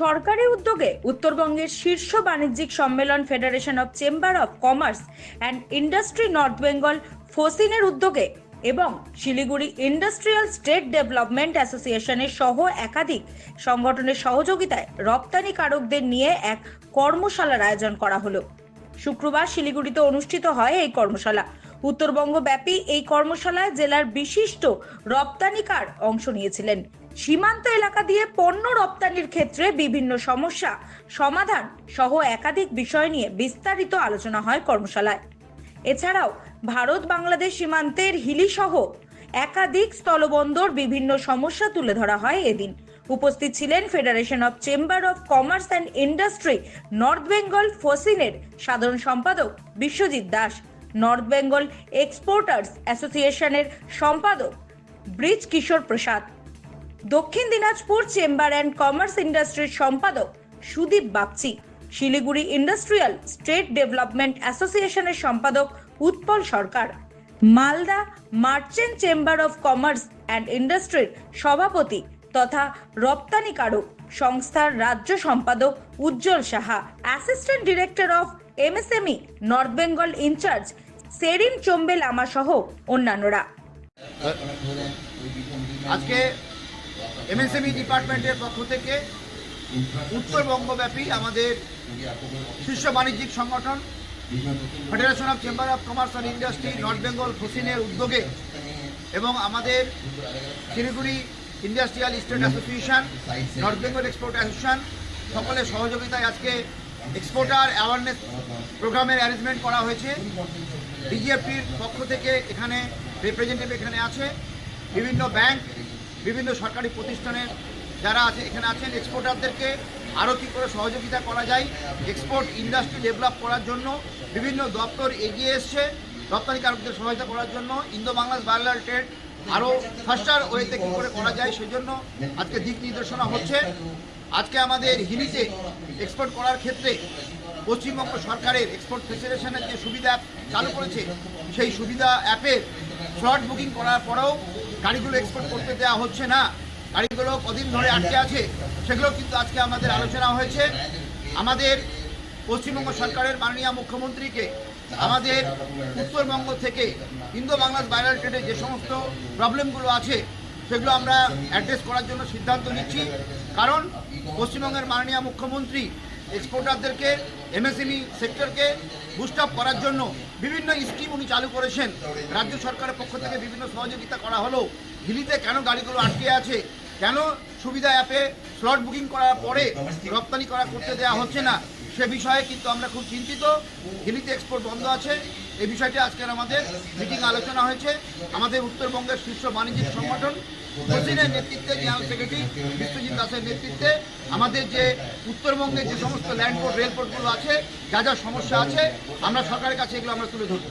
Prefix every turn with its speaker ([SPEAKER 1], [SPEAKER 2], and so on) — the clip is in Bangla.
[SPEAKER 1] সরকারি উদ্যোগে উত্তরবঙ্গের শীর্ষ বাণিজ্যিক সম্মেলন federation of chamber of commerce and industry North Bengal ফোসিনের উদ্যোগে এবং শিলিগুড়ি ইন্ডাস্ট্রিয়াল স্টেট ডেভেলপমেন্ট অ্যাসোসিয়েশনের সহ একাধিক সংগঠনের সহযোগিতায় রপ্তানিকারকদের নিয়ে এক কর্মশালার আয়োজন করা হলো। শুক্রবার শিলিগুড়িতে অনুষ্ঠিত হয় এই কর্মশালা। উত্তরবঙ্গ ব্যাপী এই কর্মশালায় জেলার বিশিষ্ট রপ্তানিকার অংশ নিয়েছিলেন। সীমান্ত এলাকা দিয়ে পণ্য রপ্তানির ক্ষেত্রে বিভিন্ন সমস্যা সমাধান সহ একাধিক বিষয় নিয়ে বিস্তারিত আলোচনা হয় কর্মশালায়। এছাড়াও ভারত বাংলাদেশ সীমান্তের হিলি সহ একাধিক স্থলবন্দর বিভিন্ন সমস্যা তুলে ধরা হয় এদিন। উপস্থিত ছিলেন federation of chamber of commerce and industry North Bengal ফোসিনের সাধারণ সম্পাদক বিশ্বজিৎ দাস, নর্থ বেঙ্গল এক্সপোর্টার্স অ্যাসোসিয়েশনের সম্পাদক ব্রিজ কিশোর প্রসাদ, দক্ষিণ দিনাজপুর চেম্বার অ্যান্ড কমার্স ইন্ডাস্ট্রির সম্পাদক Sudip Bagchi, Siliguri industrial state development অ্যাসোসিয়েশনের সম্পাদক Utpal Sarkar, Malda merchant chamber of commerce and ইন্ডাস্ট্রির সভাপতি তথা রপ্তানিকারক সংস্থার রাজ্য সম্পাদক Ujjal Saha, assistant director of MSME North Bengal incharge Tsering Chombe Lama সহ অন্যান্যরা।
[SPEAKER 2] আজকে এমএসএমই ডিপার্টমেন্টের পক্ষ থেকে উত্তরবঙ্গব্যাপী আমাদের শীর্ষ বাণিজ্যিক সংগঠন federation of chamber of commerce and industry North Bengal ফোসিনের উদ্যোগে এবং আমাদের Siliguri industrial state association, North Bengal export association সকলের সহযোগিতায় আজকে এক্সপোর্টার অ্যাওয়ারনেস প্রোগ্রামের অ্যারেঞ্জমেন্ট করা হয়েছে। ডিজিএফটির পক্ষ থেকে এখানে রিপ্রেজেন্টেটিভ এখানে আছে, বিভিন্ন ব্যাংক, বিভিন্ন সরকারি প্রতিষ্ঠানের যারা আছে এখানে আছেন। এক্সপোর্টারদেরকে আরও কী করে সহযোগিতা করা যায়, এক্সপোর্ট ইন্ডাস্ট্রি ডেভেলপ করার জন্য বিভিন্ন দপ্তর এগিয়ে এসছে রপ্তানিকারকদের সহায়তা করার জন্য। ইন্দো বাংলাদেশ বায়োলার ট্রেড আরও ফাস্টার ওয়েতে কী করে করা যায় সেই জন্য আজকে দিক নির্দেশনা হচ্ছে। আজকে আমাদের হিলিতে এক্সপোর্ট করার ক্ষেত্রে পশ্চিমবঙ্গ সরকারের এক্সপোর্ট ফেডারেশনের যে সুবিধা অ্যাপ চালু করেছে সেই সুবিধা অ্যাপের স্লট বুকিং করার পরেও গাড়িগুলো এক্সপোর্ট করতে দেওয়া হচ্ছে না, গাড়িগুলো কদিন ধরে আটকে আছে, সেগুলো কিন্তু আজকে আমাদের আলোচনা হয়েছে। আমাদের পশ্চিমবঙ্গ সরকারের মাননীয় মুখ্যমন্ত্রীকে আমাদের উত্তরবঙ্গ থেকে ইন্দো বাংলাদেশ বায়োলার ট্রেডে যে সমস্ত প্রবলেমগুলো আছে সেগুলো আমরা অ্যাড্রেস করার জন্য সিদ্ধান্ত নিচ্ছি। কারণ পশ্চিমবঙ্গের মাননীয় মুখ্যমন্ত্রী এক্সপোর্টারদেরকে এমএসএমই সেক্টরকে বুস্ট আপ করার জন্য বিভিন্ন স্কিম উনি চালু করেছেন। রাজ্য সরকারের পক্ষ থেকে বিভিন্ন সহযোগিতা করা হলো। হিলিতে কেন গাড়িগুলো আটকে আছে, কেন সুবিধা অ্যাপে স্লট বুকিং করার পরে রপ্তানি করতে দেওয়া হচ্ছে না, সে বিষয়ে কিন্তু আমরা খুব চিন্তিত। হিলিতে এক্সপোর্ট বন্ধ আছে, এই বিষয়টি আজকের আমাদের মিটিং আলোচনা হয়েছে। আমাদের উত্তরবঙ্গের শীর্ষ বাণিজ্যিক সংগঠন ফোসিনের নেতৃত্বে জেনারেল সেক্রেটারি বিশ্বজিৎ দাসের নেতৃত্বে আমাদের যে উত্তরবঙ্গের যে সমস্ত ল্যান্ডপোর্ট রেলপোর্টগুলো আছে, যা যা সমস্যা আছে আমরা সরকারের কাছে এগুলো আমরা তুলে ধরব।